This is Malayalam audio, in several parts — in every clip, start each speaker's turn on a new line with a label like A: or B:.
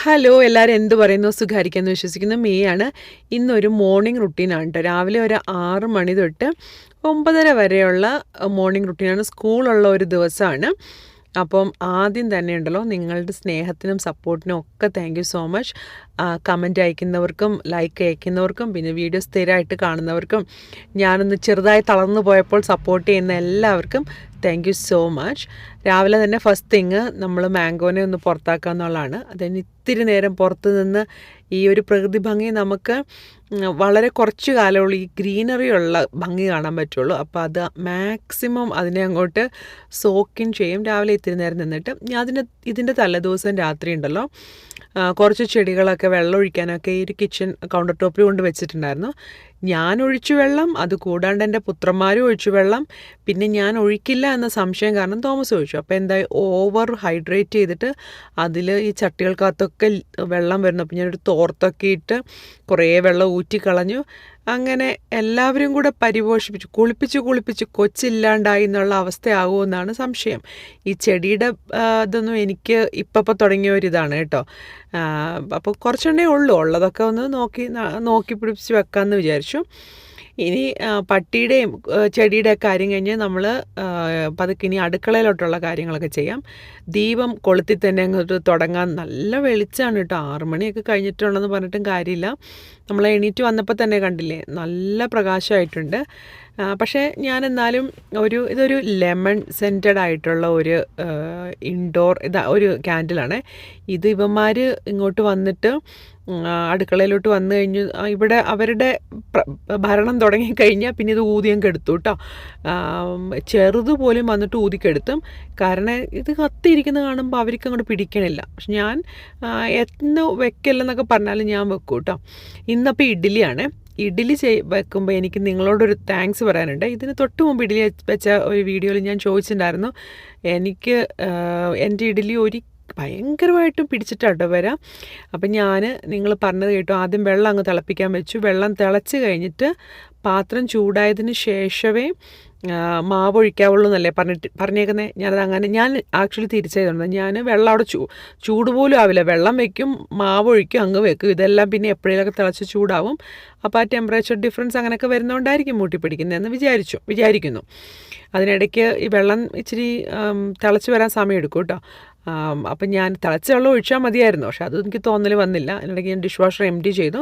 A: ഹലോ എല്ലാവരും എന്ത് പറയുന്നു സുഖാരിക്കാമെന്ന് വിശ്വസിക്കുന്നു മെയ്യാണ് ഇന്നൊരു മോർണിംഗ് റുട്ടീനാണ് കേട്ടോ രാവിലെ ഒരു 6 മണി തൊട്ട് 9:30 വരെയുള്ള മോർണിംഗ് റുട്ടീനാണ് സ്കൂളുള്ള ഒരു ദിവസമാണ് അപ്പം ആദ്യം തന്നെ ഉണ്ടല്ലോ നിങ്ങളുടെ സ്നേഹത്തിനും സപ്പോർട്ടിനും ഒക്കെ thank you so much comment അയക്കുന്നവർക്കും ലൈക്ക് അയക്കുന്നവർക്കും പിന്നെ വീഡിയോ സ്ഥിരമായിട്ട് കാണുന്നവർക്കും ഞാനൊന്ന് ചെറുതായി തളർന്നു പോയപ്പോൾ സപ്പോർട്ട് ചെയ്യുന്ന എല്ലാവർക്കും താങ്ക് യു സോ മച്ച് രാവിലെ തന്നെ ഫസ്റ്റ് തിങ് നമ്മൾ മാംഗോനെ ഒന്ന് പുറത്താക്കുക എന്നുള്ളതാണ് അതിന് ഇത്തിരി നേരം പുറത്ത് നിന്ന് ഈ ഒരു പ്രകൃതി ഭംഗി നമുക്ക് വളരെ കുറച്ച് കാലമുള്ള ഈ ഗ്രീനറി ഉള്ള ഭംഗി കാണാൻ പറ്റുള്ളൂ അപ്പോൾ അത് മാക്സിമം അതിനെ അങ്ങോട്ട് സോക്കിൻ ചെയ്യും രാവിലെ ഇത്തിരി നേരം നിന്നിട്ട് ഞാൻ ഇതിൻ്റെ തലേദിവസം രാത്രി ഉണ്ടല്ലോ കുറച്ച് ചെടികളൊക്കെ വെള്ളം ഒഴിക്കാനൊക്കെ ഈ ഒരു കിച്ചൺ കൗണ്ടർ ടോപ്പിൽ കൊണ്ട് വെച്ചിട്ടുണ്ടായിരുന്നു ഞാൻ ഒഴിച്ചു വെള്ളം അത് കൂടാണ്ട് എൻ്റെ പുത്രന്മാരും ഒഴിച്ചു വെള്ളം പിന്നെ ഞാൻ ഒഴിക്കില്ല എന്ന സംശയം കാരണം തോമസ് ഒഴിച്ചു അപ്പോൾ എന്തായി ഓവർ ഹൈഡ്രേറ്റ് ചെയ്തിട്ട് അതിൽ ഈ ചട്ടികൾക്കകത്തൊക്കെ വെള്ളം വരുന്നു അപ്പോൾ ഞാനൊരു തോർത്തൊക്കെ ഇട്ട് കുറേ വെള്ളം ഊറ്റിക്കളഞ്ഞു അങ്ങനെ എല്ലാവരും കൂടെ പരിപോഷിപ്പിച്ചു കുളിപ്പിച്ച് കൊച്ചില്ലാണ്ടായി എന്നുള്ള അവസ്ഥയാകുമെന്നാണ് സംശയം ഈ ചെടിയുടെ ഇതൊന്നും എനിക്ക് ഇപ്പം തുടങ്ങിയ ഒരിതാണ് കേട്ടോ അപ്പോൾ കുറച്ചെണ്ണേ ഉള്ളൂ ഉള്ളതൊക്കെ ഒന്ന് നോക്കി പിടിപ്പിച്ച് വെക്കാമെന്ന് വിചാരിച്ചു ഇനി പട്ടിയുടെയും ചെടിയുടെയൊക്കെ കാര്യം കഴിഞ്ഞ് നമ്മൾ പതുക്കെ ഇനി അടുക്കളയിലോട്ടുള്ള കാര്യങ്ങളൊക്കെ ചെയ്യാം ദീപം കൊളുത്തി തന്നെ അങ്ങോട്ട് തുടങ്ങാൻ നല്ല വെളിച്ചമാണ് കേട്ടോ 6 മണിയൊക്കെ കഴിഞ്ഞിട്ടുണ്ടെന്ന് പറഞ്ഞിട്ടും കാര്യമില്ല നമ്മൾ എണീറ്റ് വന്നപ്പോൾ തന്നെ കണ്ടില്ലേ നല്ല പ്രകാശമായിട്ടുണ്ട് പക്ഷേ ഞാനെന്നാലും ഇതൊരു ലെമൺ സെൻറ്റഡ് ആയിട്ടുള്ള ഒരു ഇൻഡോർ ഒരു ക്യാൻഡിലാണ് ഇത് ഇവന്മാർ ഇങ്ങോട്ട് വന്നിട്ട് അടുക്കളയിലോട്ട് വന്നു കഴിഞ്ഞ് ഇവിടെ അവരുടെ ഭരണം തുടങ്ങിക്കഴിഞ്ഞാൽ പിന്നെ ഇത് ഊതിയം കെടുത്തു കേട്ടോ ചെറുതുപോലും വന്നിട്ട് ഊതിക്കെടുത്തും കാരണം ഇത് കത്തിയിരിക്കുന്നത് കാണുമ്പോൾ അവർക്ക് അങ്ങോട്ട് പിടിക്കണില്ല പക്ഷെ ഞാൻ എന്ന് വെക്കില്ലെന്നൊക്കെ പറഞ്ഞാലും ഞാൻ വെക്കും കേട്ടോ ഇന്നപ്പോൾ ഇഡ്ഡലിയാണ് ഇഡ്ഡലി വെക്കുമ്പോൾ എനിക്ക് നിങ്ങളോടൊരു താങ്ക്സ് പറയാനുണ്ട് ഇതിന് തൊട്ട് മുമ്പ് ഇഡ്ഡലി വെച്ച ഒരു വീഡിയോയിൽ ഞാൻ ചോദിച്ചിട്ടുണ്ടായിരുന്നു എനിക്ക് എൻ്റെ ഇഡ്ഡലി ഭയങ്കരമായിട്ടും പിടിച്ചിട്ടാട്ടോ വരാം അപ്പം നിങ്ങൾ പറഞ്ഞത് കേട്ടോ ആദ്യം വെള്ളം അങ്ങ് തിളപ്പിക്കാൻ വെച്ചു വെള്ളം തിളച്ച് കഴിഞ്ഞിട്ട് പാത്രം ചൂടായതിന് ശേഷമേ മാവ് ഒഴിക്കാവുള്ളൂ എന്നല്ലേ പറഞ്ഞേക്കുന്നത് ഞാൻ ആക്ച്വലി തിരിച്ചതുകൊണ്ട് ഞാൻ വെള്ളം അവിടെ ചൂട് പോലും ആവില്ല വെള്ളം വെക്കും മാവ് ഒഴിക്കും അങ്ങ് വെക്കും ഇതെല്ലാം പിന്നെ എപ്പോഴേലൊക്കെ തിളച്ച് ചൂടാവും അപ്പോൾ ആ ടെമ്പറേച്ചർ ഡിഫറൻസ് അങ്ങനെയൊക്കെ വരുന്നതുകൊണ്ടായിരിക്കും മൂട്ടിപ്പിടിക്കുന്നതെന്ന് വിചാരിക്കുന്നു അതിനിടയ്ക്ക് ഈ വെള്ളം ഇച്ചിരി തിളച്ച് വരാൻ സമയം എടുക്കും കേട്ടോ അപ്പം ഞാൻ തിളച്ച വെള്ളം ഒഴിച്ചാൽ മതിയായിരുന്നു പക്ഷെ അത് എനിക്ക് തോന്നൽ വന്നില്ല അതിനിടയ്ക്ക് ഞാൻ ഡിഷ് വാഷർ എംപ്റ്റി ചെയ്തു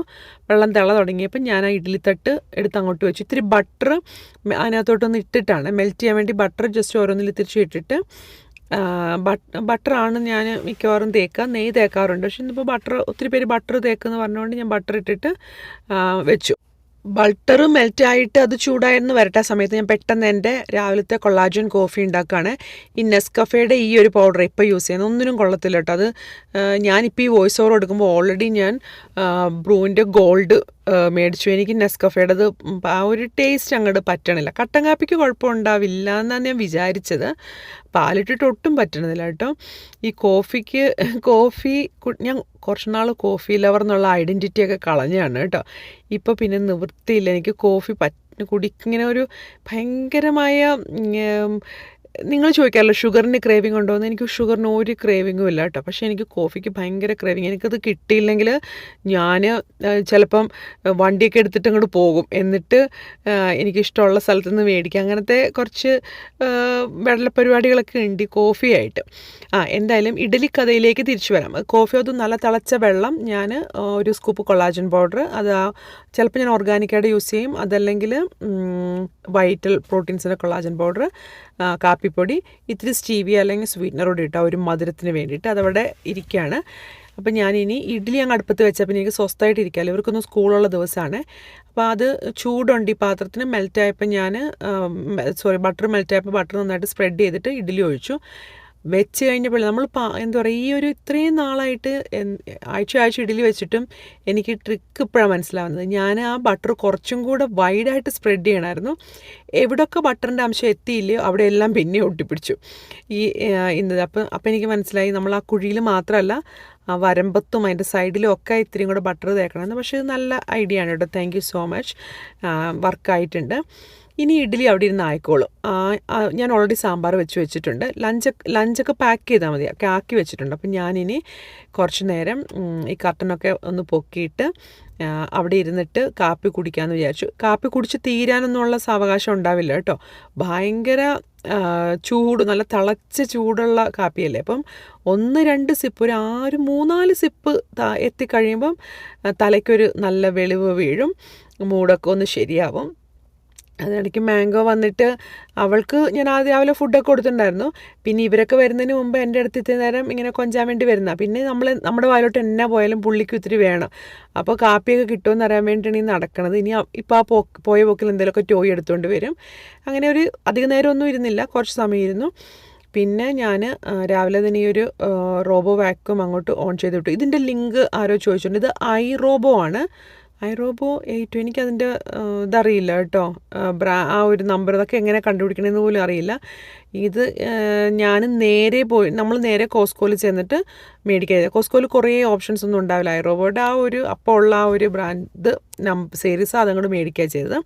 A: വെള്ളം തുടങ്ങിയപ്പോൾ ഞാൻ ആ ഇഡ്ഡലി തട്ട് എടുത്ത് അങ്ങോട്ട് വെച്ചു ഇത്തിരി ബട്ടർ അതിനകത്തോട്ടൊന്ന് ഇട്ടിട്ടാണ് മെൽറ്റ് ചെയ്യാൻ വേണ്ടി ബട്ടർ ജസ്റ്റ് ഓരോന്നിൽ തിരിച്ച് ഇട്ടിട്ട് ബട്ടറാണ് ഞാൻ മിക്കവാറും നെയ്യ് തേക്കാറുണ്ട് പക്ഷെ ഇന്നിപ്പോൾ ഒത്തിരി പേര് ബട്ടർ തേക്കെന്ന് പറഞ്ഞുകൊണ്ട് ഞാൻ ബട്ടർ ഇട്ടിട്ട് വെച്ചു ബട്ടർ മെൽറ്റായിട്ട് അത് ചൂടായെന്ന് വരട്ടെ സമയത്ത് ഞാൻ പെട്ടെന്ന് എൻ്റെ രാവിലത്തെ കൊളാജൻ കോഫി ഉണ്ടാക്കുകയാണ് ഈ നെസ്കഫേയുടെ ഈ ഒരു പൗഡർ ഇപ്പോൾ യൂസ് ചെയ്യുന്നത് ഒന്നിനും കൊള്ളത്തില്ല കേട്ടോ അത് ഞാനിപ്പോൾ ഈ വോയിസ് ഓവർ എടുക്കുമ്പോൾ ഓൾറെഡി ഞാൻ ബ്രൂവിൻ്റെ ഗോൾഡ് മേടിച്ചു എനിക്ക് നെസ്കഫേയുടേത് ആ ഒരു ടേസ്റ്റ് അങ്ങോട്ട് പറ്റണില്ല കട്ടൻ കാപ്പിക്ക് കുഴപ്പമുണ്ടാവില്ല എന്നാണ് ഞാൻ വിചാരിച്ചത് പാലിട്ടിട്ട് ഒട്ടും പറ്റണതില്ല കേട്ടോ ഈ കോഫി ഞാൻ കുറച്ച് നാൾ കോഫി ലവർ എന്നുള്ള ഐഡൻറ്റിറ്റിയൊക്കെ കളഞ്ഞാണ് കേട്ടോ ഇപ്പോൾ പിന്നെ നിവൃത്തിയില്ല എനിക്ക് കോഫി കുടിക്കിങ്ങനെ ഒരു ഭയങ്കരമായ നിങ്ങൾ ചോദിക്കാമല്ലോ ഷുഗറിന് ക്രേവിങ് ഉണ്ടോ എന്ന് എനിക്ക് ഷുഗറിന് ഒരു ക്രേവിങ്ങും ഇല്ല കേട്ടോ പക്ഷേ എനിക്ക് കോഫിക്ക് ഭയങ്കര ക്രേവിങ് എനിക്കത് കിട്ടിയില്ലെങ്കിൽ ഞാൻ ചിലപ്പം വണ്ടിയൊക്കെ എടുത്തിട്ട് അങ്ങോട്ട് പോകും എന്നിട്ട് എനിക്കിഷ്ടമുള്ള സ്ഥലത്ത് നിന്ന് മേടിക്കാം അങ്ങനത്തെ കുറച്ച് വെള്ളപ്പരിപാടികളൊക്കെ ഉണ്ട് കോഫിയായിട്ട് എന്തായാലും ഇഡ്ഡലി കഥയിലേക്ക് തിരിച്ചു വരാം കോഫി അത് നല്ല തിളച്ച വെള്ളം ഞാൻ ഒരു സ്കൂപ്പ് കൊളാജൻ പൗഡർ അത് ചിലപ്പോൾ ഞാൻ ഓർഗാനിക്കായിട്ട് യൂസ് ചെയ്യും അതല്ലെങ്കിൽ വൈറ്റൽ പ്രോട്ടീൻസിൻ്റെ കൊളാജൻ പൗഡർ കാപ്പിപ്പൊടി ഇത്തിരി സ്റ്റീവിയ അല്ലെങ്കിൽ സ്വീറ്റ്നറോട് ഇട്ടാൽ ഒരു മധുരത്തിന് വേണ്ടിയിട്ട് അതവിടെ ഇരിക്കുകയാണ് അപ്പം ഞാനിനി ഇഡ്ഡലി അങ്ങ് അടുപ്പത്ത് വെച്ചപ്പോൾ എനിക്ക് സ്വസ്ഥമായിട്ട് ഇരിക്കാമല്ലോ ഇവർക്കൊന്നും സ്കൂളുള്ള ദിവസമാണ് അപ്പോൾ അത് ചൂടുണ്ട് ഈ പാത്രത്തിന് മെൽറ്റായപ്പോൾ ബട്ടർ മെൽറ്റായപ്പോൾ ബട്ടർ നന്നായിട്ട് സ്പ്രെഡ് ചെയ്തിട്ട് ഇഡ്ഡലി ഒഴിച്ചു വെച്ച് കഴിഞ്ഞപ്പോൾ നമ്മൾ എന്താ പറയുക ഈ ഒരു ഇത്രയും നാളായിട്ട് ആഴ്ച ഇഡ്ഡലി വെച്ചിട്ടും എനിക്ക് ട്രിക്ക് ഇപ്പോഴാണ് മനസ്സിലാവുന്നത് ഞാൻ ആ ബട്ടർ കുറച്ചും കൂടെ വൈഡായിട്ട് സ്പ്രെഡ് ചെയ്യണമായിരുന്നു എവിടെയൊക്കെ ബട്ടറിൻ്റെ അംശം എത്തിയില്ലയോ അവിടെ എല്ലാം പിന്നെ ഒട്ടിപ്പിടിച്ചു അപ്പം എനിക്ക് മനസ്സിലായി നമ്മൾ ആ കുഴിയിൽ മാത്രമല്ല ആ വരമ്പത്തും അതിൻ്റെ സൈഡിലും ഒക്കെ ഇത്തിരിയും കൂടെ ബട്ടർ തേക്കണമെന്ന് പക്ഷേ ഇത് നല്ല ഐഡിയ ആണ് കേട്ടോ താങ്ക് യു സോ മച്ച് വർക്കായിട്ടുണ്ട് ഇനി ഇഡ്ഡലി അവിടെ ഇരുന്ന് ആയിക്കോളും. ഞാൻ ഓൾറെഡി സാമ്പാർ വെച്ചിട്ടുണ്ട്. ലഞ്ചൊക്കെ പാക്ക് ചെയ്താൽ മതി, ആക്കി വെച്ചിട്ടുണ്ട്. അപ്പം ഞാനിനി കുറച്ച് നേരം ഈ കർട്ടനൊക്കെ ഒന്ന് പൊക്കിയിട്ട് അവിടെ ഇരുന്നിട്ട് കാപ്പി കുടിക്കാമെന്ന് വിചാരിച്ചു. കാപ്പി കുടിച്ച് തീരാനൊന്നുമുള്ള സാവകാശം ഉണ്ടാവില്ല കേട്ടോ. ഭയങ്കര ചൂട്, നല്ല തിളച്ച ചൂടുള്ള കാപ്പിയല്ലേ. അപ്പം 1-2 സിപ്പ്, ഒരു 3-4 സിപ്പ് എത്തിക്കഴിയുമ്പം തലയ്ക്കൊരു നല്ല വെളിവ് വീഴും, മൂടൊക്കെ ഒന്ന് ശരിയാവും. അതിനിടയ്ക്ക് മാംഗോ വന്നിട്ട് അവൾക്ക് ഞാൻ രാവിലെ ഫുഡൊക്കെ കൊടുത്തിട്ടുണ്ടായിരുന്നു. പിന്നെ ഇവരൊക്കെ വരുന്നതിന് മുമ്പ് എൻ്റെ അടുത്ത് ഇത്തിരി നേരം ഇങ്ങനെ കൊഞ്ചാൻ വേണ്ടി വരുന്ന. പിന്നെ നമ്മുടെ വായിലോട്ട് എന്നാ പോയാലും പുള്ളിക്ക് ഇത്തിരി വേണം. അപ്പോൾ കാപ്പിയൊക്കെ കിട്ടുമെന്ന് അറിയാൻ വേണ്ടിയാണ് ഈ നടക്കണത്. ഇനി ഇപ്പോൾ പോയ പോക്കിൽ എന്തെങ്കിലുമൊക്കെ ടോയ് എടുത്തുകൊണ്ട് വരും. അങ്ങനെ ഒരു അധിക നേരമൊന്നും ഇരുന്നില്ല, കുറച്ച് സമയം ഇരുന്നു. പിന്നെ ഞാൻ രാവിലെ തന്നെ ഈ ഒരു റോബോ വാക്യൂം അങ്ങോട്ട് ഓൺ ചെയ്ത് വിട്ടു. ഇതിൻ്റെ ലിങ്ക് ആരോ ചോദിച്ചിട്ടുണ്ട്. ഇത് iRobo ആണ്. iRobo 8. എനിക്കതിൻ്റെ ഇതറിയില്ല കേട്ടോ. ആ ഒരു നമ്പർ ഇതൊക്കെ എങ്ങനെ കണ്ടുപിടിക്കണമെന്ന് പോലും അറിയില്ല. ഇത് നമ്മൾ നേരെ കോസ്കോയിൽ ചെന്നിട്ട് മേടിക്കുക. കോസ്കോയിൽ കുറേ ഓപ്ഷൻസ് ഒന്നും ഉണ്ടാവില്ല. iRoboയുടെ ആ ഒരു അപ്പോൾ ഉള്ള ആ ഒരു ബ്രാൻഡ് സീരീസ് അതങ്ങോട്ട് മേടിക്കുക ചെയ്തത്.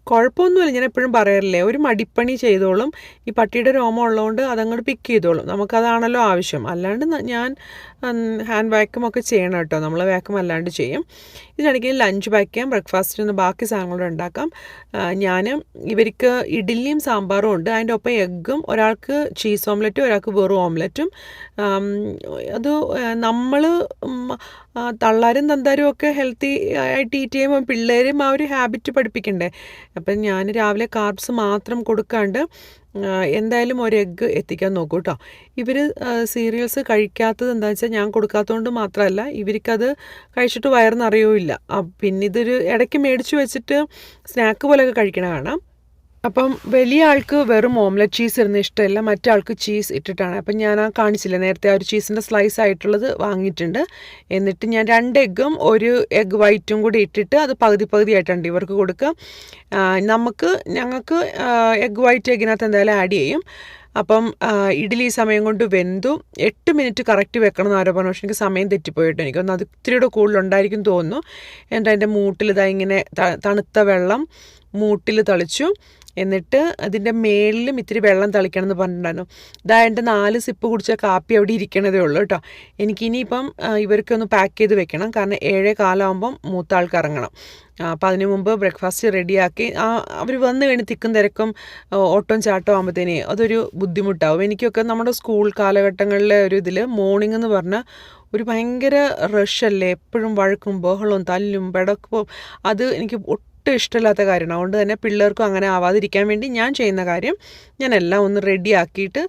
A: കുഴപ്പമൊന്നുമില്ല. ഞാൻ എപ്പോഴും പറയാറില്ലേ, ഒരു മടിപ്പണി ചെയ്തോളും. ഈ പട്ടിയുടെ രോമം ഉള്ളതുകൊണ്ട് അതങ്ങോട്ട് പിക്ക് ചെയ്തോളും. നമുക്കതാണല്ലോ ആവശ്യം. അല്ലാണ്ട് ഞാൻ ഹാൻഡ് വാക്യൂം ഒക്കെ ചെയ്യണം കേട്ടോ. നമ്മൾ വാക്യൂം അല്ലാണ്ട് ചെയ്യും. ഇതിനിടയ്ക്ക് ലഞ്ച് പാക്ക് ചെയ്യാം, ബ്രേക്ക്ഫാസ്റ്റിന് ബാക്കി സാധനങ്ങളോട് ഉണ്ടാക്കാം. ഞാൻ ഇവർക്ക് ഇഡ്ഡലിയും സാമ്പാറും ഉണ്ട്. അതിൻ്റെ ഒപ്പം എഗ്ഗും, ഒരാൾക്ക് ചീസ് ഓംലെറ്റും ഒരാൾക്ക് വെറും ഓംലെറ്റും. അത് നമ്മൾ തള്ളാരും തന്താരും ഒക്കെ ഹെൽത്തി ആയിട്ട് ഈറ്റ് ചെയ്യുമ്പോൾ പിള്ളേരും ആ ഒരു ഹാബിറ്റ് പഠിപ്പിക്കണ്ടേ. അപ്പം ഞാൻ രാവിലെ കാർബ്സ് മാത്രം കൊടുക്കാണ്ട് എന്തായാലും ഒരു എഗ്ഗ് എത്തിക്കാൻ നോക്കൂ കേട്ടോ. ഇവർ സീരിയൽസ് കഴിക്കാത്തത് എന്താണെന്ന് വെച്ചാൽ ഞാൻ കൊടുക്കാത്തതുകൊണ്ട് മാത്രമല്ല, ഇവർക്കത് കഴിച്ചിട്ട് വയറ് നിറയുമില്ല. പിന്നെ ഇതൊരു ഇടയ്ക്ക് മേടിച്ച് വെച്ചിട്ട് സ്നാക്ക് പോലെയൊക്കെ കഴിക്കണ കാണാം. അപ്പം വലിയ ആൾക്ക് വെറും ഓംലെറ്റ് ചീസ് ഇരുന്ന് ഇഷ്ടമില്ല, മറ്റാൾക്ക് ചീസ് ഇട്ടിട്ടാണ്. അപ്പം ഞാൻ കാണിച്ചില്ല നേരത്തെ, ആ ഒരു ചീസിൻ്റെ സ്ലൈസ് ആയിട്ടുള്ളത് വാങ്ങിയിട്ടുണ്ട്. എന്നിട്ട് ഞാൻ 2 എഗ്ഗും 1 എഗ്ഗ് വൈറ്റും കൂടി ഇട്ടിട്ട് അത് പകുതി ആയിട്ടുണ്ട് ഇവർക്ക് കൊടുക്കുക. ഞങ്ങൾക്ക് എഗ്ഗ് വൈറ്റ് എഗ്ഗിനകത്ത് എന്തായാലും ആഡ് ചെയ്യും. അപ്പം ഇഡ്ഡലി സമയം കൊണ്ട് വെന്തു. 8 മിനിറ്റ് കറക്റ്റ് വെക്കണം എന്ന് ആരോ പറഞ്ഞു. പക്ഷേ എനിക്ക് സമയം തെറ്റിപ്പോയിട്ട് എനിക്കൊന്ന് അത് ഇത്തിരിയുടെ കൂടുതലുണ്ടായിരിക്കും തോന്നുന്നു. എന്നിട്ട് അതിൻ്റെ മൂട്ടിൽ ഇങ്ങനെ തണുത്ത വെള്ളം മൂട്ടിൽ തളിച്ചു. എന്നിട്ട് അതിൻ്റെ മേളിലും ഇത്തിരി വെള്ളം തളിക്കണം എന്ന് പറഞ്ഞിട്ടുണ്ടായിരുന്നു. എൻ്റെ 4 സിപ്പ് കുടിച്ച കാപ്പി അവിടെ ഇരിക്കണതേ ഉള്ളൂ കേട്ടോ. എനിക്കിനിയിപ്പം ഇവർക്കൊന്ന് പാക്ക് ചെയ്ത് വെക്കണം. കാരണം 7:15 മൂത്ത ആൾക്ക് ഇറങ്ങണം. അപ്പം അതിന് മുമ്പ് ബ്രേക്ക്ഫാസ്റ്റ് റെഡിയാക്കി അവർ വന്ന് കഴിഞ്ഞ് തിക്കും തിരക്കും ഓട്ടവും ചാട്ടവും ആകുമ്പോഴത്തേനേ അതൊരു ബുദ്ധിമുട്ടാവും. എനിക്കൊക്കെ നമ്മുടെ സ്കൂൾ കാലഘട്ടങ്ങളിലെ ഒരു ഇതിൽ മോർണിംഗ് എന്ന് പറഞ്ഞാൽ ഒരു ഭയങ്കര റഷല്ലേ, എപ്പോഴും വഴക്കും ബഹളവും തല്ലും പെടക്കും. അത് എനിക്ക് ഒട്ടും ഇഷ്ടമില്ലാത്ത കാര്യമാണ്. അതുകൊണ്ട് തന്നെ പിള്ളേർക്കും അങ്ങനെ ആവാതിരിക്കാൻ വേണ്ടി ഞാൻ ചെയ്യുന്ന കാര്യം, ഞാൻ എല്ലാം ഒന്ന് റെഡിയാക്കിയിട്ട്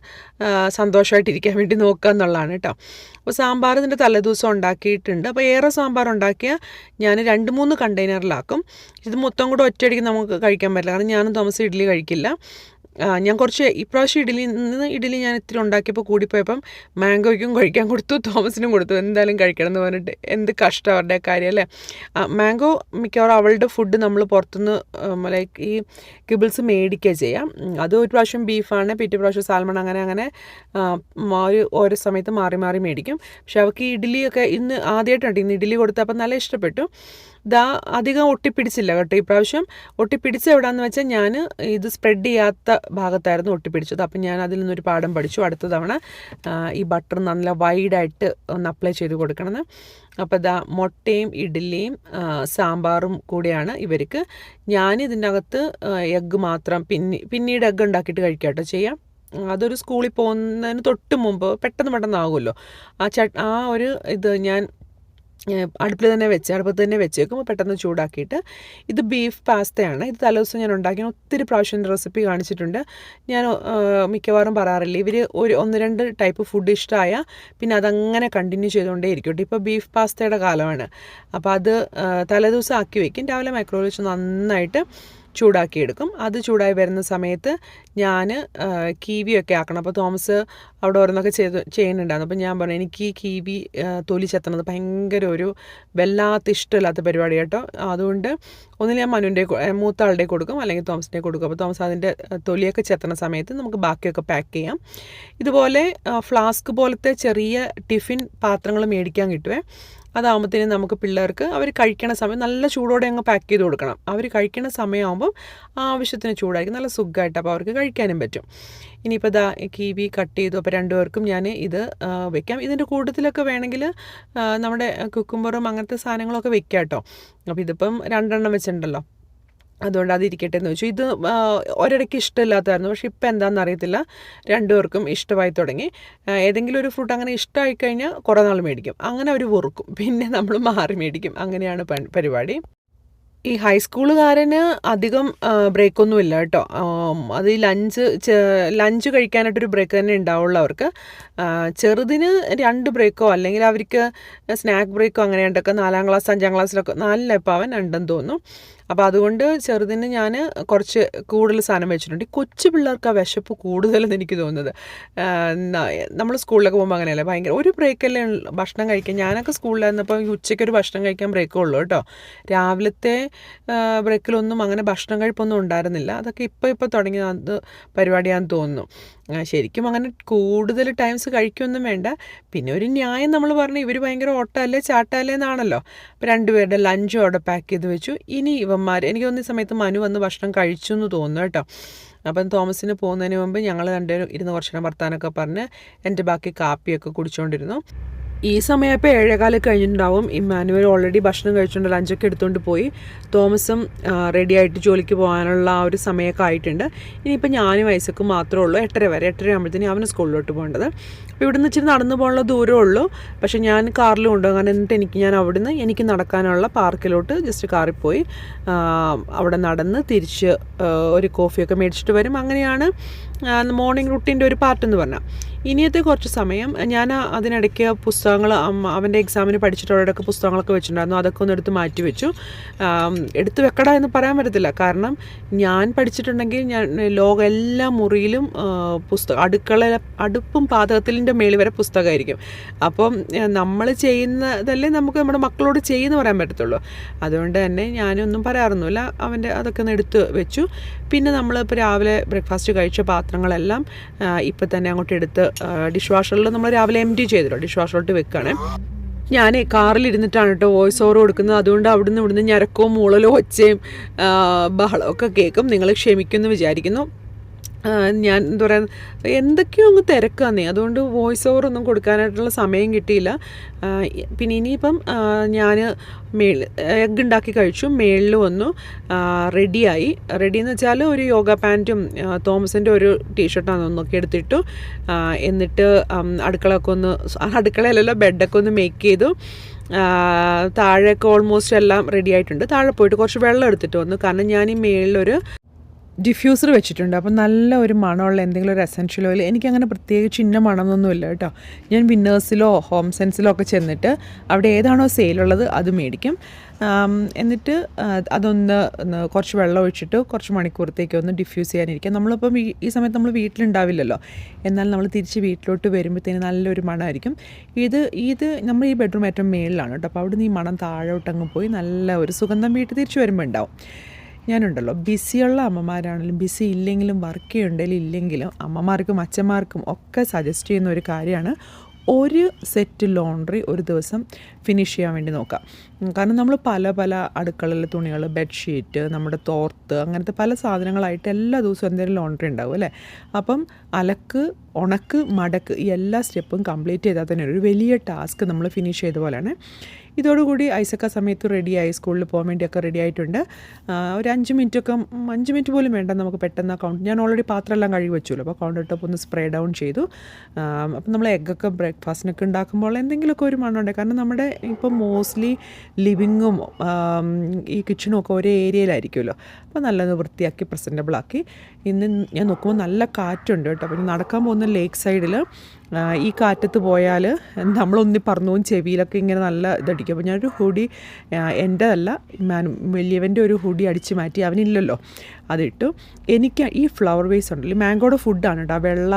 A: സന്തോഷമായിട്ടിരിക്കാൻ വേണ്ടി നോക്കുക എന്നുള്ളതാണ് കേട്ടോ. അപ്പോൾ സാമ്പാർ ഇതിൻ്റെ തലേദിവസം ഉണ്ടാക്കിയിട്ടുണ്ട്. അപ്പോൾ ഏറെ സാമ്പാർ ഉണ്ടാക്കിയാൽ ഞാൻ 2-3 കണ്ടെയ്നറിലാക്കും. ഇത് മൊത്തം കൂടെ ഒറ്റയടിക്ക് നമുക്ക് കഴിക്കാൻ പറ്റില്ല. കാരണം ഞാനും തോമസ് ഇഡ്ഡലി കഴിക്കില്ല. ഞാൻ കുറച്ച് ഇപ്രാവശ്യം ഇഡ്ഡലി ഞാൻ ഇത്തിരി ഉണ്ടാക്കിയപ്പോൾ കൂടിപ്പോയപ്പം മാംഗോയ്ക്കും കഴിക്കാൻ കൊടുത്തു, തോമസിനും കൊടുത്തു. എന്തായാലും കഴിക്കണം എന്ന് പറഞ്ഞിട്ട്. എന്ത് കഷ്ടം അവരുടെ കാര്യം അല്ലേ. മാംഗോ മിക്കവാറും അവളുടെ ഫുഡ് നമ്മൾ പുറത്തുനിന്ന് ലൈക്ക് ഈ കിബിൾസ് മേടിക്കുക ചെയ്യാം. അത് ഒരു പ്രാവശ്യം ബീഫാണ്, പിറ്റേ പ്രാവശ്യം സാൽമൺ, അങ്ങനെ ഓരോ സമയത്ത് മാറി മേടിക്കും. പക്ഷെ അവൾക്ക് ഈ ഇഡ്ഡലിയൊക്കെ ഇന്ന് ആദ്യമായിട്ടുണ്ട് ഇഡ്ഡലി കൊടുത്തപ്പോൾ നല്ല ഇഷ്ടപ്പെട്ടു. അധികം ഒട്ടിപ്പിടിച്ചില്ല കേട്ടോ. ഇപ്രാവശ്യം ഒട്ടിപ്പിടിച്ച എവിടെയാണെന്ന് വെച്ചാൽ ഞാൻ ഇത് സ്പ്രെഡ് ചെയ്യാത്ത ഭാഗത്തായിരുന്നു ഒട്ടിപ്പിടിച്ചത്. അപ്പം ഞാൻ അതിൽ നിന്നൊരു പാഠം പഠിച്ചു. അടുത്ത തവണ ഈ ബട്ടർ നല്ല വൈഡായിട്ട് ഒന്ന് അപ്ലൈ ചെയ്ത് കൊടുക്കണമെന്ന്. അപ്പോൾ മുട്ടയും ഇഡ്ഡലിയും സാമ്പാറും കൂടിയാണ് ഇവർക്ക്. ഞാൻ അകത്ത് എഗ്ഗ് മാത്രം പിന്നീട് എഗ്ഗ് ഉണ്ടാക്കിയിട്ട് കഴിക്കാം കേട്ടോ ചെയ്യാം. അതൊരു സ്കൂളിൽ പോകുന്നതിന് തൊട്ട് മുമ്പ് പെട്ടെന്നാകുമല്ലോ. ആ ഒരു ഇത് ഞാൻ അടുപ്പത്ത് തന്നെ വെച്ചേക്കും. പെട്ടെന്ന് ചൂടാക്കിയിട്ട്. ഇത് ബീഫ് പാസ്തയാണ്. ഇത് തലേദിവസം ഞാൻ ഉണ്ടാക്കി ഒത്തിരി പ്രാവശ്യം റെസിപ്പി കാണിച്ചിട്ടുണ്ട്. ഞാൻ മിക്കവാറും പറയാറില്ല, ഇവർ 1-2 ടൈപ്പ് ഫുഡ് ഇഷ്ടമായ പിന്നെ അതങ്ങനെ കണ്ടിന്യൂ ചെയ്തുകൊണ്ടേ ഇരിക്കട്ടെ. ഇപ്പോൾ ബീഫ് പാസ്തയുടെ കാലമാണ്. അപ്പോൾ അത് തലേദിവസം ആക്കി വയ്ക്കും. രാവിലെ മൈക്രോവേവ് വെച്ച് നന്നായിട്ട് ചൂടാക്കിയെടുക്കും. അത് ചൂടായി വരുന്ന സമയത്ത് ഞാൻ കീവിയൊക്കെ ആക്കണം. അപ്പോൾ തോമസ് അവിടെ ഓരോന്നൊക്കെ ചെയ്യുന്നുണ്ടായിരുന്നു. അപ്പോൾ ഞാൻ പറഞ്ഞു, എനിക്ക് ഈ കീവി തൊലി ചെത്തണത് ഭയങ്കര ഒരു വല്ലാത്ത ഇഷ്ടമില്ലാത്ത പരിപാടി കേട്ടോ. അതുകൊണ്ട് ഒന്നിൽ ഞാൻ മൂത്ത ആളുടെ കൊടുക്കും, അല്ലെങ്കിൽ തോമസിൻ്റെ കൊടുക്കും. അപ്പോൾ തോമസ് അതിൻ്റെ തൊലിയൊക്കെ ചെത്തണ സമയത്ത് നമുക്ക് ബാക്കിയൊക്കെ പാക്ക് ചെയ്യാം. ഇതുപോലെ ഫ്ലാസ്ക് പോലത്തെ ചെറിയ ടിഫിൻ പാത്രങ്ങൾ മേടിക്കാൻ കിട്ടുമേ. അതാകുമ്പോഴത്തേനും നമുക്ക് പിള്ളേർക്ക് അവർ കഴിക്കണ സമയം നല്ല ചൂടോടെ അങ്ങ് പാക്ക് ചെയ്ത് കൊടുക്കണം. അവർ കഴിക്കണ സമയമാകുമ്പം ആവശ്യത്തിന് ചൂടായിരിക്കും, നല്ല സുഖമായിട്ട് അപ്പോൾ അവർക്ക് കഴിക്കാനും പറ്റും. ഇനിയിപ്പോൾ ഇതാ കിവി കട്ട് ചെയ്തു. അപ്പോൾ രണ്ടുപേർക്കും ഞാൻ ഇത് വെക്കാം. ഇതിൻ്റെ കൂട്ടത്തിലൊക്കെ വേണമെങ്കിൽ നമ്മുടെ കുക്കുംബറും അങ്ങനത്തെ സാധനങ്ങളൊക്കെ വെക്കാം കേട്ടോ. അപ്പോൾ ഇതിപ്പം 2 വെച്ചിട്ടുണ്ടല്ലോ, അതുകൊണ്ട് അതിരിക്കട്ടെ എന്ന് വെച്ചു. ഇത് ഒരിടയ്ക്ക് ഇഷ്ടമില്ലാത്തതായിരുന്നു, പക്ഷെ ഇപ്പം എന്താണെന്ന് അറിയത്തില്ല, രണ്ടുപേർക്കും ഇഷ്ടമായി തുടങ്ങി. ഏതെങ്കിലും ഒരു ഫ്രൂട്ട് അങ്ങനെ ഇഷ്ടമായി കഴിഞ്ഞാൽ കുറേ നാൾ മേടിക്കും, അങ്ങനെ അവർ വെറുക്കും, പിന്നെ നമ്മൾ മാറി മേടിക്കും. അങ്ങനെയാണ് പരിപാടി. ഈ ഹൈസ്കൂളുകാരന് അധികം ബ്രേക്കൊന്നുമില്ല കേട്ടോ. അത് ഈ ലഞ്ച് കഴിക്കാനായിട്ടൊരു ബ്രേക്ക് തന്നെ ഉണ്ടാവുള്ളൂ അവർക്ക്. ചെറുതിന് 2 ബ്രേക്കോ അല്ലെങ്കിൽ അവർക്ക് സ്നാക്ക് ബ്രേക്കോ അങ്ങനെയുണ്ടൊക്കെ 4ാം ക്ലാസ് 5ാം ക്ലാസ്സിലൊക്കെ 4ൽ ഇപ്പോൾ അവൻ ഉണ്ടെന്ന് തോന്നുന്നു. അപ്പോൾ അതുകൊണ്ട് ചെറുതിന് ഞാൻ കുറച്ച് കൂടുതൽ സാധനം വെച്ചിട്ടുണ്ട്. ഈ കൊച്ചു പിള്ളേർക്ക് ആ വിശപ്പ് കൂടുതലെന്ന് എനിക്ക് തോന്നുന്നത്. നമ്മൾ സ്കൂളിലൊക്കെ പോകുമ്പോൾ അങ്ങനെയല്ലേ, ഭയങ്കര ഒരു ബ്രേക്കല്ലേ ഭക്ഷണം കഴിക്കാൻ. ഞാനൊക്കെ സ്കൂളിലായിരുന്നപ്പോൾ ഉച്ചയ്ക്കൊരു ഭക്ഷണം കഴിക്കാൻ ബ്രേക്കേ ഉള്ളൂ കേട്ടോ. രാവിലത്തെ ബ്രേക്കിലൊന്നും അങ്ങനെ ഭക്ഷണം കഴിപ്പൊന്നും ഉണ്ടായിരുന്നില്ല. അതൊക്കെ ഇപ്പോൾ തുടങ്ങിയ പരിപാടിയാണെന്ന് തോന്നുന്നു. ശരിക്കും അങ്ങനെ കൂടുതൽ ടൈംസ് കഴിക്കൊന്നും വേണ്ട. പിന്നെ ഒരു ന്യായം നമ്മൾ പറഞ്ഞു, ഇവർ ഭയങ്കര ഓട്ടമല്ലേ ചാട്ടല്ലേ എന്നാണല്ലോ. അപ്പോൾ 2 പേരുടെ ലഞ്ചും അവിടെ പാക്ക് ചെയ്ത് വെച്ചു. ഇനി ഇവന്മാർ, എനിക്ക് തോന്നിയ സമയത്ത് മനു വന്ന് ഭക്ഷണം കഴിച്ചു എന്ന് തോന്നുന്നു കേട്ടോ. അപ്പം തോമസിന് പോകുന്നതിന് മുമ്പ് ഞങ്ങൾ രണ്ടുപേരും ഇരുന്ന് കുറച്ച് നേരം വർത്താനമൊക്കെ പറഞ്ഞ് എൻ്റെ ബാക്കി കാപ്പിയൊക്കെ കുടിച്ചുകൊണ്ടിരുന്നു. ഈ സമയപ്പോൾ 7:15 കഴിഞ്ഞിട്ടുണ്ടാവും. ഇമ്മാനുവൽ ഓൾറെഡി ഭക്ഷണം കഴിച്ചുകൊണ്ട് ലഞ്ചൊക്കെ എടുത്തുകൊണ്ട് പോയി. തോമസും റെഡിയായിട്ട് ജോലിക്ക് പോകാനുള്ള ആ ഒരു സമയമൊക്കെ ആയിട്ടുണ്ട്. ഇനിയിപ്പോൾ ഞാനും ഐസക്കും മാത്രമേ ഉള്ളൂ. 8:30 വരെ. 8:30 ആകുമ്പോഴത്തേനും അവന് സ്കൂളിലോട്ട് പോകേണ്ടത്. അപ്പോൾ ഇവിടെ നിന്ന് ഇച്ചിരി നടന്നു പോകാനുള്ള ദൂരമേ ഉള്ളൂ. പക്ഷേ ഞാൻ കാറിൽ കൊണ്ടുപോകാൻ, എന്നിട്ട് ഞാൻ അവിടുന്ന് എനിക്ക് നടക്കാനുള്ള പാർക്കിലോട്ട് ജസ്റ്റ് കാറിൽ പോയി അവിടെ നടന്ന് തിരിച്ച് ഒരു കോഫിയൊക്കെ മേടിച്ചിട്ട് വരും. അങ്ങനെയാണ് മോർണിംഗ് റുട്ടീൻ്റെ ഒരു പാർട്ടെന്ന് പറഞ്ഞാൽ. ഇനിയത്തെ കുറച്ച് സമയം ഞാൻ അതിനിടയ്ക്ക് പുസ്തകങ്ങൾ, അവൻ്റെ എക്സാമിന് പഠിച്ചിട്ടുള്ളവരുടെയൊക്കെ പുസ്തകങ്ങളൊക്കെ വെച്ചിട്ടുണ്ടായിരുന്നു. അതൊക്കെ ഒന്ന് എടുത്ത് മാറ്റി വെച്ചു. എടുത്ത് വെക്കടാ എന്ന് പറയാൻ പറ്റത്തില്ല, കാരണം ഞാൻ പഠിച്ചിട്ടുണ്ടെങ്കിൽ ഞാൻ എല്ലാ മുറിയിലും അടുപ്പും പാചകത്തിൻ്റെ മേളിൽ വരെ പുസ്തകമായിരിക്കും. അപ്പം നമ്മൾ ചെയ്യുന്നതല്ലേ നമുക്ക് നമ്മുടെ മക്കളോട് ചെയ്യുമെന്ന് പറയാൻ പറ്റത്തുള്ളൂ. അതുകൊണ്ട് തന്നെ ഞാനൊന്നും പറയാറൊന്നുമില്ല. അവൻ്റെ അതൊക്കെ ഒന്ന് എടുത്ത് വെച്ചു. പിന്നെ നമ്മളിപ്പോൾ രാവിലെ ബ്രേക്ക്ഫാസ്റ്റ് കഴിച്ച പാത്രങ്ങളെല്ലാം ഇപ്പം തന്നെ അങ്ങോട്ട് എടുത്ത് ഡിഷ് വാഷറിൽ നമ്മൾ രാവിലെ എംറ്റി ചെയ്തല്ലോ, ഡിഷ് വാഷറിലോട്ട് വെക്കുകയാണ്. ഞാൻ കാറിലിരുന്നിട്ടാണ് കേട്ടോ വോയിസ് ഓവർ കൊടുക്കുന്നത്. അതുകൊണ്ട് ഇവിടുന്ന് ഞരക്കവും മൂളലോ ഒച്ചയും ബഹളമൊക്കെ കേൾക്കും. നിങ്ങൾ ക്ഷമിക്കുമെന്ന് വിചാരിക്കുന്നു. ഞാൻ എന്താ പറയുക, എന്തൊക്കെയോ അങ്ങ് തിരക്കാന്നേ, അതുകൊണ്ട് വോയിസ് ഓവർ ഒന്നും കൊടുക്കാനായിട്ടുള്ള സമയം കിട്ടിയില്ല. പിന്നെ ഇനിയിപ്പം ഞാൻ എഗ്ഗ് ഉണ്ടാക്കി കഴിച്ചു. മേളിൽ വന്നു റെഡിയായി. റെഡിയെന്ന് വെച്ചാൽ ഒരു യോഗ പാൻറ്റും തോമസിൻ്റെ ഒരു ടീഷർട്ടാണ് ഒന്നൊക്കെ എടുത്തിട്ടു. എന്നിട്ട് അടുക്കളയിലല്ലോ ബെഡൊക്കെ ഒന്ന് മേക്ക് ചെയ്തു. താഴെയൊക്കെ ഓൾമോസ്റ്റ് എല്ലാം റെഡി ആയിട്ടുണ്ട്. താഴെ പോയിട്ട് കുറച്ച് വെള്ളം എടുത്തിട്ട് വന്നു, കാരണം ഞാൻ ഈ മേളിലൊരു ഡിഫ്യൂസർ വെച്ചിട്ടുണ്ട്. അപ്പം നല്ല ഒരു മണമുള്ള എന്തെങ്കിലും ഒരു എസെൻഷ്യൽ ഓയിൽ, എനിക്കങ്ങനെ പ്രത്യേകിച്ച് ഇന്ന മണമൊന്നുമില്ല കേട്ടോ. ഞാൻ വിന്നേഴ്സിലോ ഹോം സെൻസിലോ ഒക്കെ ചെന്നിട്ട് അവിടെ ഏതാണോ സെയിലുള്ളത് അത് മേടിക്കും. എന്നിട്ട് അതൊന്ന് കുറച്ച് വെള്ളം ഒഴിച്ചിട്ട് കുറച്ച് മണിക്കൂറത്തേക്ക് ഒന്ന് ഡിഫ്യൂസ് ചെയ്യാനിരിക്കാം. നമ്മളിപ്പം ഈ സമയത്ത് നമ്മൾ വീട്ടിലുണ്ടാവില്ലല്ലോ, എന്നാൽ നമ്മൾ തിരിച്ച് വീട്ടിലോട്ട് വരുമ്പോഴത്തേന് നല്ലൊരു മണമായിരിക്കും. ഇത് നമ്മൾ ഈ ബെഡ്റൂം ഏറ്റവും മേളിലാണ് കേട്ടോ. അപ്പോൾ അവിടെ നിന്ന് ഈ മണം താഴോട്ടങ്ങ് പോയി നല്ല ഒരു സുഗന്ധം വീട്ടിൽ തിരിച്ച് വരുമ്പോൾ ഉണ്ടാവും. ഞാനുണ്ടല്ലോ, ബിസിയുള്ള അമ്മമാരാണെങ്കിലും ബിസി ഇല്ലെങ്കിലും വർക്ക് ചെയ്യുന്നുണ്ടെങ്കിലും ഇല്ലെങ്കിലും അമ്മമാർക്കും അച്ഛന്മാർക്കും ഒക്കെ സജസ്റ്റ് ചെയ്യുന്ന ഒരു കാര്യമാണ് ഒരു സെറ്റ് ലോണ്ട്രി ഒരു ദിവസം ഫിനിഷ് ചെയ്യാൻ വേണ്ടി നോക്കാം. കാരണം നമ്മൾ പല അടുക്കളയിലെ തുണികൾ, ബെഡ്ഷീറ്റ്, നമ്മുടെ തോർത്ത്, അങ്ങനത്തെ പല സാധനങ്ങളായിട്ട് എല്ലാ ദിവസവും എന്തെങ്കിലും ലോണ്ട്രി ഉണ്ടാവും അല്ലേ. അപ്പം അലക്ക്, ഉണക്ക്, മടക്ക് ഈ എല്ലാ സ്റ്റെപ്പും കംപ്ലീറ്റ് ചെയ്താൽ തന്നെ ഒരു വലിയ ടാസ്ക് നമ്മൾ ഫിനിഷ് ചെയ്ത പോലെയാണ്. ഇതോടുകൂടി ഐസക്ക സമയത്ത് റെഡിയായി, സ്കൂളിൽ പോകാൻ വേണ്ടിയൊക്കെ റെഡി ആയിട്ടുണ്ട്. ഒരു 5 മിനിറ്റ് പോലും വേണ്ട, നമുക്ക് പെട്ടെന്ന് ഞാൻ ഓൾറെഡി പാത്രമെല്ലാം കഴുകി വെച്ചുല്ലോ. അപ്പോൾ കൗണ്ടർ ടോപ്പ് ഒന്ന് സ്പ്രേ ഡൗൺ ചെയ്തു. അപ്പം നമ്മൾ എഗ്ഗൊക്കെ ബ്രേക്ക്ഫാസ്റ്റിനൊക്കെ ഉണ്ടാക്കുമ്പോൾ എന്തെങ്കിലുമൊക്കെ ഒരു മണമുണ്ട്. കാരണം നമ്മുടെ ഇപ്പം മോസ്റ്റ്ലി ലിവിങ്ങും ഈ കിച്ചണും ഒക്കെ ഒരേ ഏരിയയിലായിരിക്കുമല്ലോ. അപ്പോൾ നല്ലത് വൃത്തിയാക്കി പ്രസൻറ്റബിളാക്കി. ഇന്ന് ഞാൻ നോക്കുമ്പോൾ നല്ല കാറ്റുണ്ട് കേട്ടോ. പിന്നെ നടക്കാൻ പോകുന്ന ലേക്ക് സൈഡിൽ ഈ കാറ്റത്ത് പോയാൽ നമ്മളൊന്നി പറന്നു പോകും, ചെവിയിലൊക്കെ ഇങ്ങനെ നല്ല ഇതടിക്കും. അപ്പോൾ ഞാനൊരു ഹുഡി, എൻ്റെ അല്ല വലിയവൻ്റെ ഒരു ഹുഡി അടിച്ച് മാറ്റി, അവനില്ലല്ലോ, അതിട്ടു. എനിക്ക് ഈ ഫ്ലവർ വേസ് ഉണ്ടല്ലോ, മാംഗോയുടെ ഫുഡാണ് കേട്ടോ വെള്ള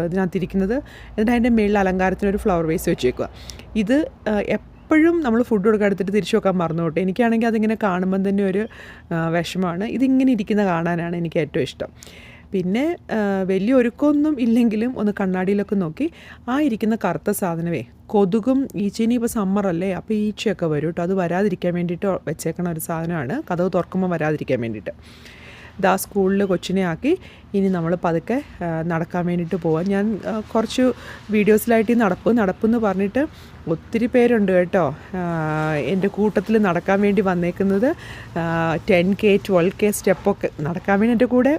A: ഇതിനകത്തിരിക്കുന്നത്. എന്നിട്ട് അതിൻ്റെ മേളിൽ അലങ്കാരത്തിനൊരു ഫ്ലവർ വേസ് വെച്ചേക്കുക. ഇത് പലപ്പോഴും നമ്മൾ ഫുഡ് കൊടുക്കാൻ എടുത്തിട്ട് തിരിച്ചു വെക്കാൻ മറന്നു പോട്ടെ. എനിക്കാണെങ്കിൽ അതിങ്ങനെ കാണുമ്പം തന്നെ ഒരു വിഷമമാണ്. ഇതിങ്ങനെ ഇരിക്കുന്ന കാണാനാണ് എനിക്ക് ഏറ്റവും ഇഷ്ടം. പിന്നെ വലിയ ഒരുക്കമൊന്നും ഇല്ലെങ്കിലും ഒന്ന് കണ്ണാടിയിലൊക്കെ നോക്കി ആ ഇരിക്കുന്ന കറുത്ത സാധനമേ കൊതുകും ഈച്ചേനി ഇപ്പോൾ സമ്മറല്ലേ, അപ്പോൾ ഈച്ചയൊക്കെ വരും കേട്ടോ. അത് വരാതിരിക്കാൻ വേണ്ടിയിട്ട് വെച്ചേക്കണ ഒരു സാധനമാണ്, കതവ് തുറക്കുമ്പോൾ വരാതിരിക്കാൻ വേണ്ടിയിട്ട്. ദാ സ്കൂളിൽ കൊച്ചിനെ ആക്കി ഇനി നമ്മൾ പതുക്കെ നടക്കാൻ വേണ്ടിയിട്ട് പോവാം. ഞാൻ കുറച്ച് വീഡിയോസിലായിട്ട് ഈ നടപ്പെന്ന് പറഞ്ഞിട്ട് ഒത്തിരി പേരുണ്ട് കേട്ടോ എൻ്റെ കൂട്ടത്തിൽ നടക്കാൻ വേണ്ടി വന്നേക്കുന്നത്. 10K 12K സ്റ്റെപ്പൊക്കെ നടക്കാൻ വേണ്ടി എൻ്റെ കൂടെ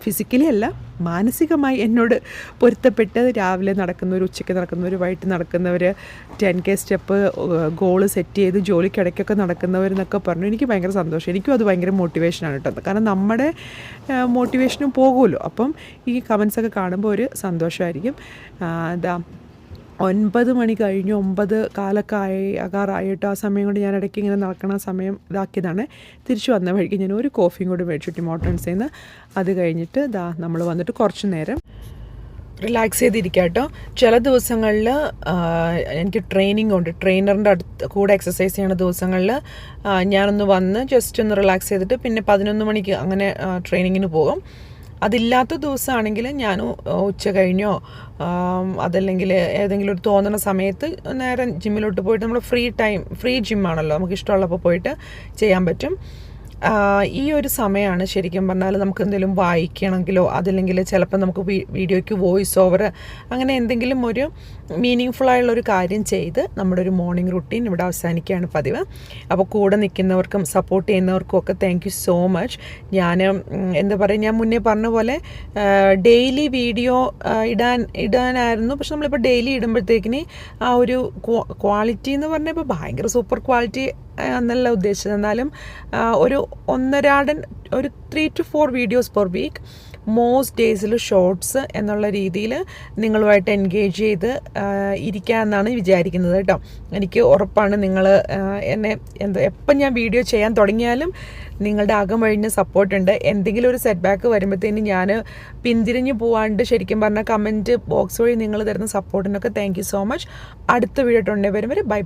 A: ഫിസിക്കലി അല്ല മാനസികമായി എന്നോട് പൊരുത്തപ്പെട്ട് രാവിലെ നടക്കുന്നവർ, ഉച്ചയ്ക്ക് നടക്കുന്നവർ, വൈകിട്ട് നടക്കുന്നവർ, 10K സ്റ്റെപ്പ് ഗോള് സെറ്റ് ചെയ്ത് ജോലിക്കിടയ്ക്കൊക്കെ നടക്കുന്നവരെന്നൊക്കെ പറഞ്ഞു. എനിക്ക് ഭയങ്കര സന്തോഷം. എനിക്കും അത് ഭയങ്കര മോട്ടിവേഷനാണ് കേട്ടോ. കാരണം നമ്മുടെ മോട്ടിവേഷനും പോകുമല്ലോ. അപ്പം ഈ കമൻസൊക്കെ കാണുമ്പോൾ ഒരു സന്തോഷമായിരിക്കും. ഇതാ 9 മണി കഴിഞ്ഞു, 9 കാലൊക്കെ ആകാറായിട്ട് ആ സമയം കൊണ്ട് ഞാൻ ഇടയ്ക്ക് ഇങ്ങനെ നടക്കണ സമയം ഇതാക്കിയതാണ്. തിരിച്ചു വന്ന വഴിക്ക് ഞാൻ ഒരു കോഫിയും കൂടി മേടിച്ചു ടിമോട്ടൻസിൽ നിന്ന്. അത് കഴിഞ്ഞിട്ട് ദാ നമ്മൾ വന്നിട്ട് കുറച്ച് നേരം റിലാക്സ് ചെയ്തിരിക്കുക കേട്ടോ. ചില ദിവസങ്ങളിൽ എനിക്ക് ട്രെയിനിങ് ഉണ്ട്, ട്രെയിനറിൻ്റെ കൂടെ എക്സസൈസ് ചെയ്യുന്ന ദിവസങ്ങളിൽ ഞാനൊന്ന് വന്ന് ജസ്റ്റ് ഒന്ന് റിലാക്സ് ചെയ്തിട്ട് പിന്നെ 11 മണിക്ക് അങ്ങനെ ട്രെയിനിങ്ങിന് പോകും. അതില്ലാത്ത ദിവസമാണെങ്കിൽ ഞാൻ ഉച്ച കഴിഞ്ഞോ അതല്ലെങ്കിൽ ഏതെങ്കിലും ഒരു തോന്നുന്ന സമയത്ത് നേരെ ജിമ്മിലോട്ട് പോയിട്ട് നമ്മൾ ഫ്രീ ജിമ്മാണല്ലോ, നമുക്ക് ഇഷ്ടമുള്ളപ്പോൾ പോയിട്ട് ചെയ്യാൻ പറ്റും. ഈ ഒരു സമയമാണ് ശരിക്കും പറഞ്ഞാൽ നമുക്ക് എന്തെങ്കിലും വായിക്കണമെങ്കിലോ അതല്ലെങ്കിൽ ചിലപ്പോൾ നമുക്ക് വീഡിയോയ്ക്ക് വോയിസ് ഓവർ അങ്ങനെ എന്തെങ്കിലും ഒരു മീനിങ് ഫുള്ളായുള്ളൊരു കാര്യം ചെയ്ത് നമ്മുടെ ഒരു മോർണിംഗ് റുട്ടീൻ ഇവിടെ അവസാനിക്കുകയാണ് പതിവ്. അപ്പോൾ കൂടെ നിൽക്കുന്നവർക്കും സപ്പോർട്ട് ചെയ്യുന്നവർക്കും ഒക്കെ താങ്ക് യു സോ മച്ച്. ഞാൻ എന്താ പറയുക, ഞാൻ മുന്നേ പറഞ്ഞ പോലെ ഡെയിലി വീഡിയോ ഇടാനായിരുന്നു. പക്ഷെ നമ്മളിപ്പോൾ ഡെയിലി ഇടുമ്പോഴത്തേക്കിന് ആ ഒരു ക്വാളിറ്റി എന്ന് പറഞ്ഞാൽ ഇപ്പോൾ ഭയങ്കര സൂപ്പർ ക്വാളിറ്റി എന്നല്ല ഉദ്ദേശിച്ചത്. എന്നാലും ഒരു 3 to 4 videos per week, most ഡേയ്സിൽ ഷോർട്സ് എന്നുള്ള രീതിയിൽ നിങ്ങളുമായിട്ട് എൻഗേജ് ചെയ്ത് ഇരിക്കാമെന്നാണ് വിചാരിക്കുന്നത് കേട്ടോ. എനിക്ക് ഉറപ്പാണ് നിങ്ങൾ എന്നെ എപ്പം ഞാൻ വീഡിയോ ചെയ്യാൻ തുടങ്ങിയാലും നിങ്ങളുടെ അകമഴിഞ്ഞ സപ്പോർട്ടുണ്ട്. എന്തെങ്കിലും ഒരു സെറ്റ് ബാക്ക് വരുമ്പോഴത്തേനും ഞാൻ പിന്തിരിഞ്ഞ് പോവാണ്ട് ശരിക്കും പറഞ്ഞാൽ കമൻറ്റ് ബോക്സ് വഴി നിങ്ങൾ തരുന്ന സപ്പോർട്ടിനൊക്കെ താങ്ക് യു സോ മച്ച്. അടുത്ത വീഡിയോ വരുമ്പോൾ ബൈ.